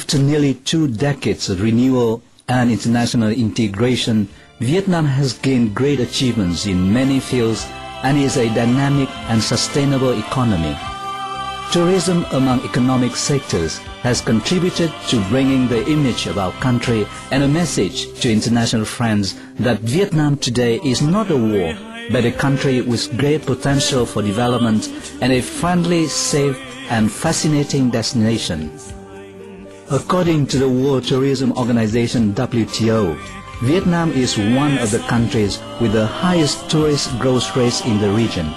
After nearly 2 decades of renewal and international integration, Vietnam has gained great achievements in many fields and is a dynamic and sustainable economy. Tourism among economic sectors has contributed to bringing the image of our country and a message to international friends that Vietnam today is not a war, but a country with great potential for development and a friendly, safe and fascinating destination. According to the World Tourism Organization WTO, Vietnam is one of the countries with the highest tourist growth rates in the region.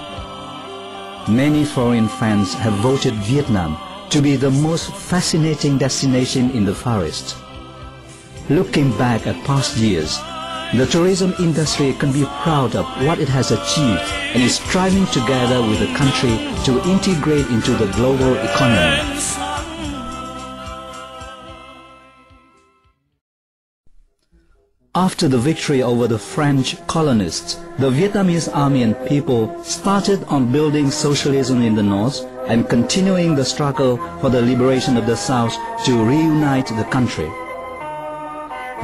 Many foreign fans have voted Vietnam to be the most fascinating destination in the Far East. Looking back at past years, the tourism industry can be proud of what it has achieved and is striving together with the country to integrate into the global economy. After the victory over the French colonists, the Vietnamese army and people started on building socialism in the north and continuing the struggle for the liberation of the south to reunite the country.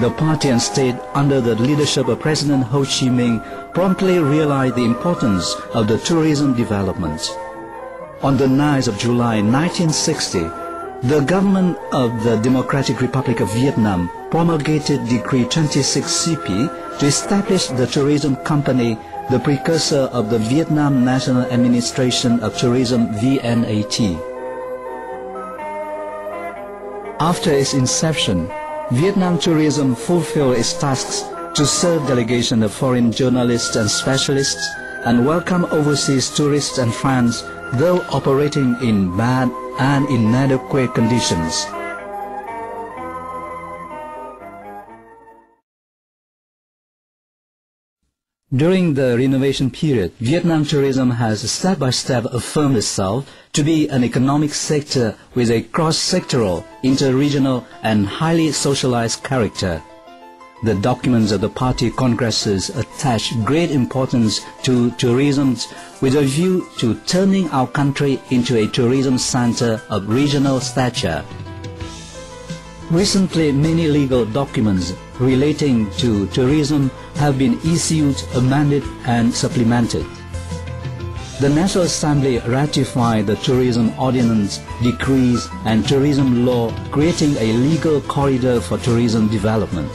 The party and state under the leadership of President Ho Chi Minh promptly realized the importance of the tourism development. On the 9th of July 1960, the government of the Democratic Republic of Vietnam promulgated Decree 26CP to establish the tourism company, the precursor of the Vietnam National Administration of Tourism VNAT. After its inception, Vietnam Tourism fulfilled its tasks to serve delegation of foreign journalists and specialists and welcome overseas tourists and fans, though operating in bad and inadequate conditions. During the renovation period, Vietnam tourism has step by step affirmed itself to be an economic sector with a cross-sectoral, inter-regional and highly socialized character. The documents of the party congresses attach great importance to tourism with a view to turning our country into a tourism center of regional stature. Recently, many legal documents relating to tourism have been issued, amended and supplemented. The National Assembly ratified the Tourism Ordinance, Decrees and Tourism Law, creating a legal corridor for tourism development.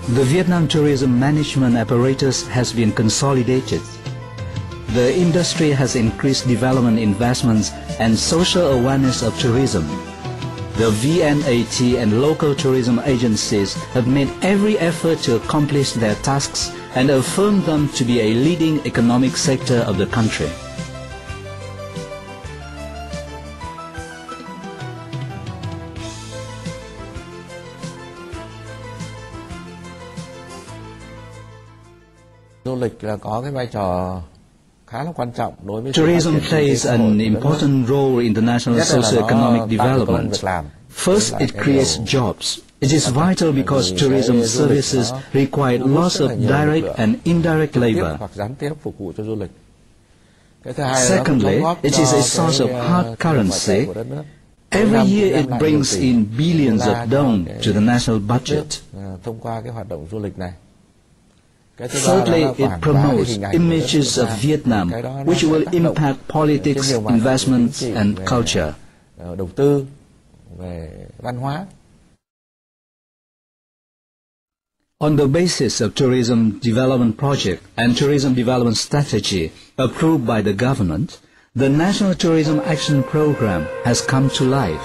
The Vietnam tourism management apparatus has been consolidated. The industry has increased development investments and social awareness of tourism. The VNAT and local tourism agencies have made every effort to accomplish their tasks and affirm them to be a leading economic sector of the country. Tourism plays an important role in the national socio-economic development. First, it creates jobs. It is vital because tourism services require lots of direct and indirect labor. Secondly, it is a source of hard currency. Every year it brings in billions of dong to the national budget. Thirdly, it promotes images of Vietnam, which will impact politics, investments and culture. On the basis of tourism development project and tourism development strategy approved by the government, the National Tourism Action Program has come to life.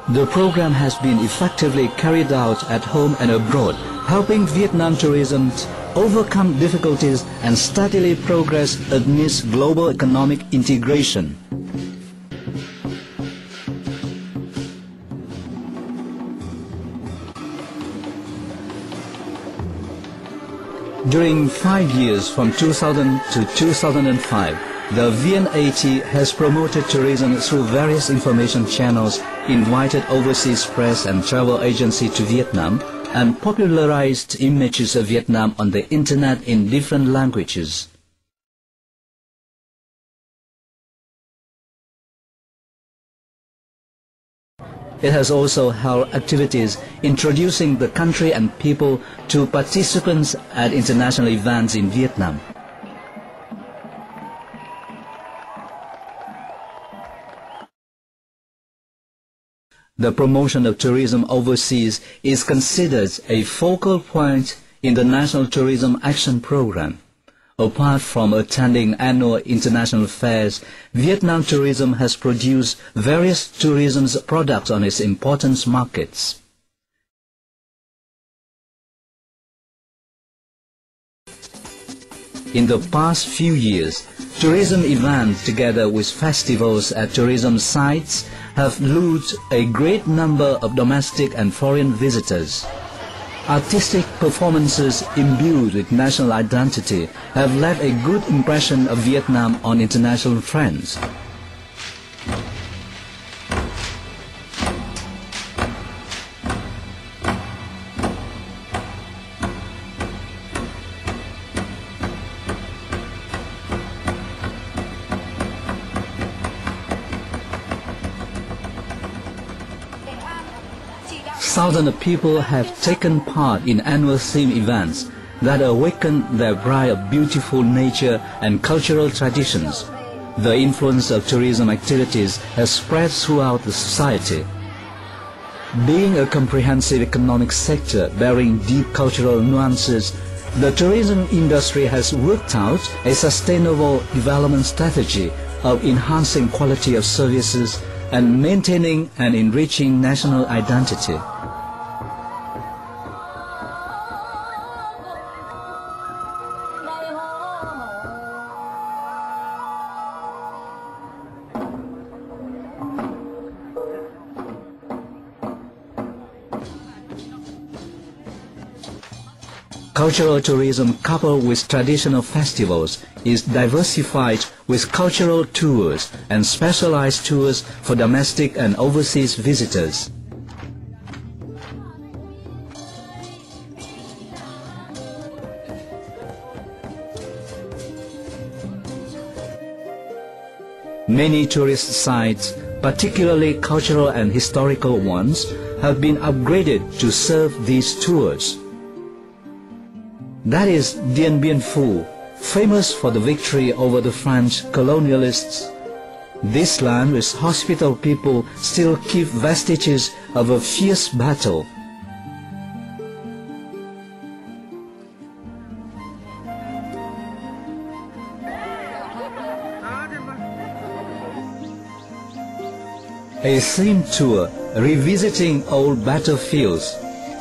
The program has been effectively carried out at home and abroad, helping Vietnam tourism overcome difficulties and steadily progress amidst global economic integration. During 5 years from 2000 to 2005, the VNAT has promoted tourism through various information channels, invited overseas press and travel agency to Vietnam, and popularized images of Vietnam on the internet in different languages. It has also held activities introducing the country and people to participants at international events in Vietnam. The promotion of tourism overseas is considered a focal point in the National Tourism Action Program. Apart from attending annual international fairs, Vietnam Tourism has produced various tourism products on its important markets. In the past few years, tourism events together with festivals at tourism sites have lured a great number of domestic and foreign visitors. Artistic performances imbued with national identity have left a good impression of Vietnam on international friends. Thousands of people have taken part in annual theme events that awaken their pride of beautiful nature and cultural traditions. The influence of tourism activities has spread throughout the society. Being a comprehensive economic sector bearing deep cultural nuances, the tourism industry has worked out a sustainable development strategy of enhancing quality of services and maintaining and enriching national identity. Cultural tourism coupled with traditional festivals is diversified with cultural tours and specialized tours for domestic and overseas visitors. Many tourist sites, particularly cultural and historical ones, have been upgraded to serve these tours. That is Dien Bien Phu, famous for the victory over the French colonialists. This land with hospitable people still keep vestiges of a fierce battle. A themed tour revisiting old battlefields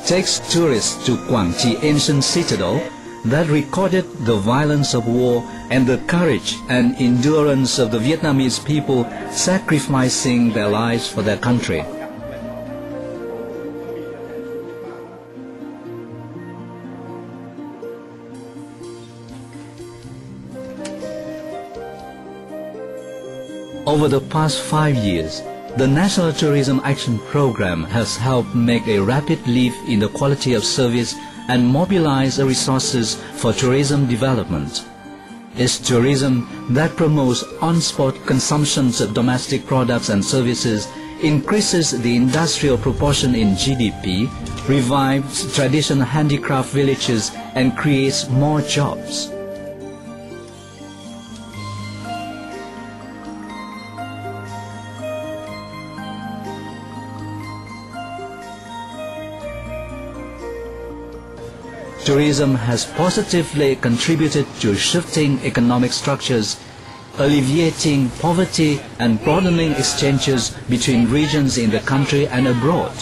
takes tourists to Quang Tri ancient citadel that recorded the violence of war and the courage and endurance of the Vietnamese people sacrificing their lives for their country. Over the past 5 years, the National Tourism Action Program has helped make a rapid leap in the quality of service and mobilize resources for tourism development. It's tourism that promotes on-spot consumptions of domestic products and services, increases the industrial proportion in GDP, revives traditional handicraft villages, and creates more jobs. Tourism has positively contributed to shifting economic structures, alleviating poverty and broadening exchanges between regions in the country and abroad.